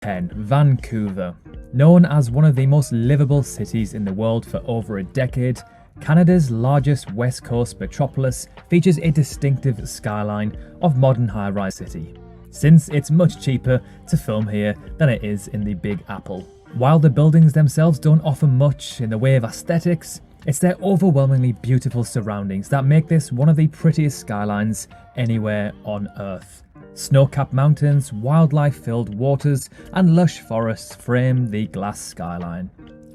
10. Vancouver. Known as one of the most livable cities in the world for over a decade, Canada's largest West Coast metropolis features a distinctive skyline of modern high-rise city, since it's much cheaper to film here than it is in the Big Apple. While the buildings themselves don't offer much in the way of aesthetics, it's their overwhelmingly beautiful surroundings that make this one of the prettiest skylines anywhere on Earth. Snow-capped mountains, wildlife-filled waters, and lush forests frame the glass skyline,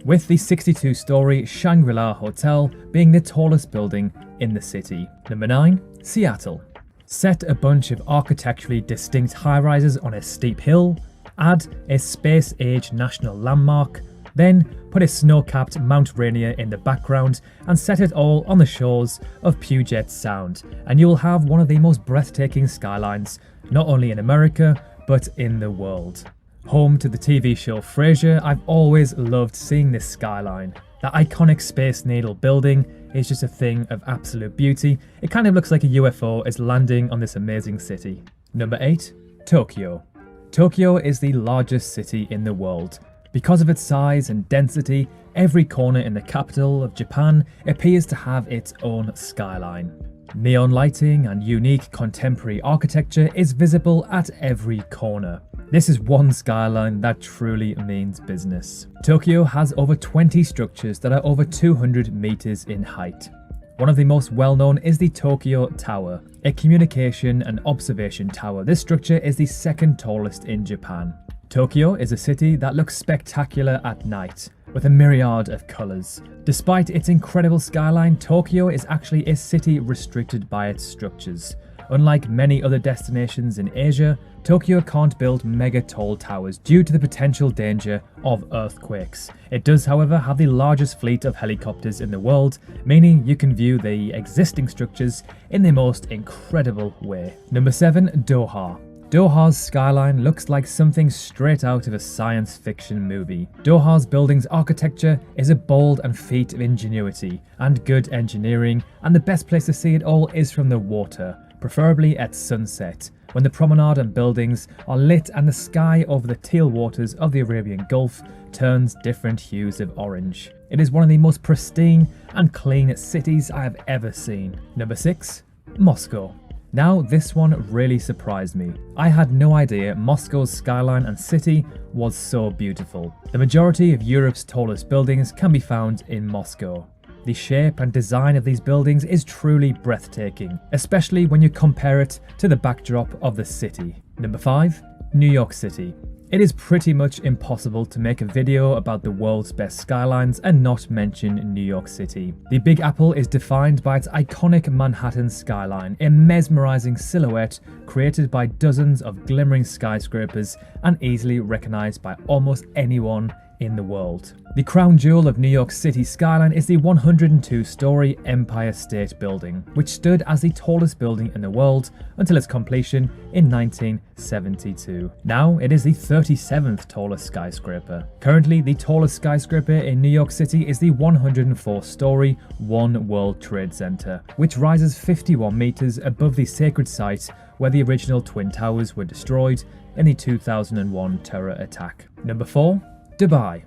with the 62-story Shangri-La Hotel being the tallest building in the city. Number 9. Seattle. Set a bunch of architecturally distinct high-rises on a steep hill, add a space-age national landmark, then put a snow-capped Mount Rainier in the background and set it all on the shores of Puget Sound, and you will have one of the most breathtaking skylines, not only in America, but in the world. Home to the TV show Frasier, I've always loved seeing this skyline. That iconic Space Needle building is just a thing of absolute beauty. It kind of looks like a UFO is landing on this amazing city. Number 8. Tokyo. Tokyo is the largest city in the world. Because of its size and density, every corner in the capital of Japan appears to have its own skyline. Neon lighting and unique contemporary architecture is visible at every corner. This is one skyline that truly means business. Tokyo has over 20 structures that are over 200 meters in height. One of the most well-known is the Tokyo Tower, a communication and observation tower. This structure is the second tallest in Japan. Tokyo is a city that looks spectacular at night, with a myriad of colours. Despite its incredible skyline, Tokyo is actually a city restricted by its structures. Unlike many other destinations in Asia, Tokyo can't build mega tall towers due to the potential danger of earthquakes. It does, however, have the largest fleet of helicopters in the world, meaning you can view the existing structures in the most incredible way. Number 7. Doha. Doha's skyline looks like something straight out of a science fiction movie. Doha's building's architecture is a bold and feat of ingenuity and good engineering, and the best place to see it all is from the water, preferably at sunset, when the promenade and buildings are lit and the sky over the teal waters of the Arabian Gulf turns different hues of orange. It is one of the most pristine and clean cities I have ever seen. Number 6. Moscow. Now, this one really surprised me. I had no idea Moscow's skyline and city was so beautiful. The majority of Europe's tallest buildings can be found in Moscow. The shape and design of these buildings is truly breathtaking, especially when you compare it to the backdrop of the city. Number 5. New York City. It is pretty much impossible to make a video about the world's best skylines and not mention New York City. The Big Apple is defined by its iconic Manhattan skyline, a mesmerizing silhouette created by dozens of glimmering skyscrapers and easily recognized by almost anyone in the world. The crown jewel of New York City's skyline is the 102-story Empire State Building, which stood as the tallest building in the world until its completion in 1972. Now it is the 37th tallest skyscraper. Currently, the tallest skyscraper in New York City is the 104-story One World Trade Center, which rises 51 meters above the sacred site where the original Twin Towers were destroyed in the 2001 terror attack. Number 4. Dubai.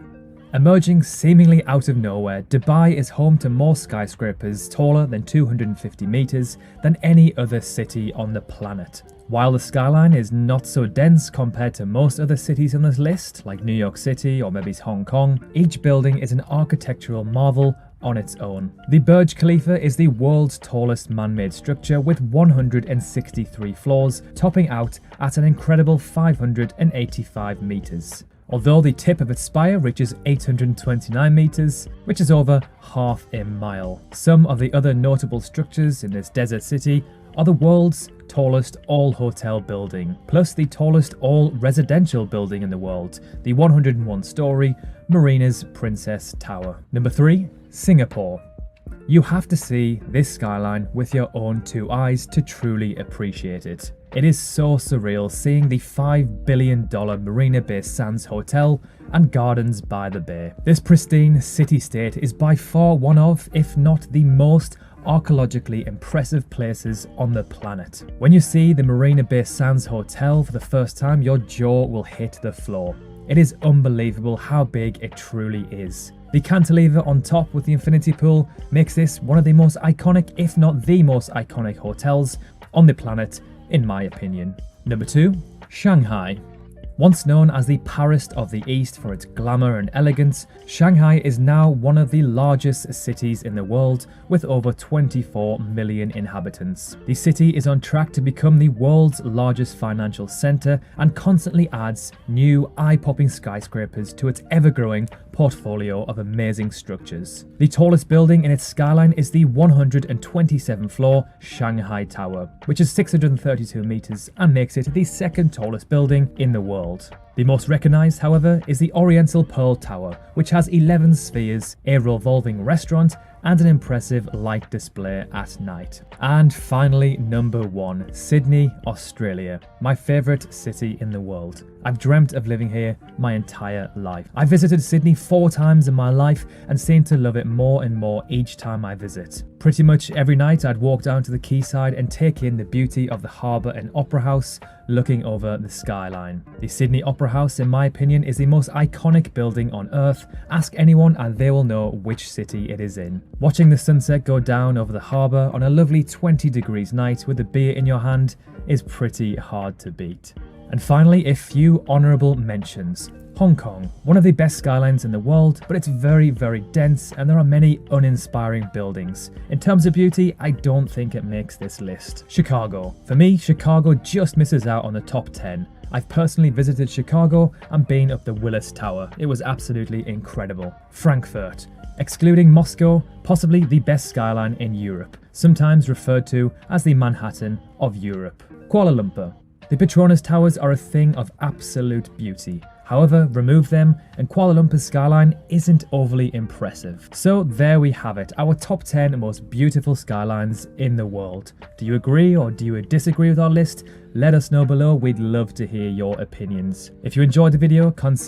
Emerging seemingly out of nowhere, Dubai is home to more skyscrapers taller than 250 meters than any other city on the planet. While the skyline is not so dense compared to most other cities on this list, like New York City or maybe Hong Kong, each building is an architectural marvel on its own. The Burj Khalifa is the world's tallest man-made structure with 163 floors, topping out at an incredible 585 meters. Although the tip of its spire reaches 829 meters, which is over half a mile. Some of the other notable structures in this desert city are the world's tallest all-hotel building, plus the tallest all-residential building in the world, the 101-story Marina's Princess Tower. Number 3. Singapore. You have to see this skyline with your own two eyes to truly appreciate it. It is so surreal seeing the $5 billion Marina Bay Sands Hotel and gardens by the bay. This pristine city-state is by far one of, if not the most archaeologically impressive places on the planet. When you see the Marina Bay Sands Hotel for the first time, your jaw will hit the floor. It is unbelievable how big it truly is. The cantilever on top with the infinity pool makes this one of the most iconic, if not the most iconic hotels on the planet, in my opinion. Number 2, Shanghai. Once known as the Paris of the East for its glamour and elegance, Shanghai is now one of the largest cities in the world with over 24 million inhabitants. The city is on track to become the world's largest financial centre and constantly adds new eye-popping skyscrapers to its ever-growing portfolio of amazing structures. The tallest building in its skyline is the 127-floor Shanghai Tower, which is 632 metres and makes it the second tallest building in the world. The most recognised, however, is the Oriental Pearl Tower, which has 11 spheres, a revolving restaurant, and an impressive light display at night. And finally, number 1, Sydney, Australia, my favourite city in the world. I've dreamt of living here my entire life. I visited Sydney 4 times in my life and seem to love it more and more each time I visit. Pretty much every night I'd walk down to the quayside and take in the beauty of the harbour and Opera House, looking over the skyline. The Sydney Opera House, in my opinion, is the most iconic building on earth. Ask anyone and they will know which city it is in. Watching the sunset go down over the harbour on a lovely 20 degrees night with a beer in your hand is pretty hard to beat. And finally, a few honourable mentions. Hong Kong, one of the best skylines in the world, but it's very, very dense and there are many uninspiring buildings. In terms of beauty, I don't think it makes this list. Chicago. For me, Chicago just misses out on the top 10. I've personally visited Chicago and been up the Willis Tower. It was absolutely incredible. Frankfurt. Excluding Moscow, possibly the best skyline in Europe, sometimes referred to as the Manhattan of Europe. Kuala Lumpur. The Petronas Towers are a thing of absolute beauty. However, remove them and Kuala Lumpur's skyline isn't overly impressive. So there we have it, our top 10 most beautiful skylines in the world. Do you agree or do you disagree with our list? Let us know below, we'd love to hear your opinions. If you enjoyed the video, consider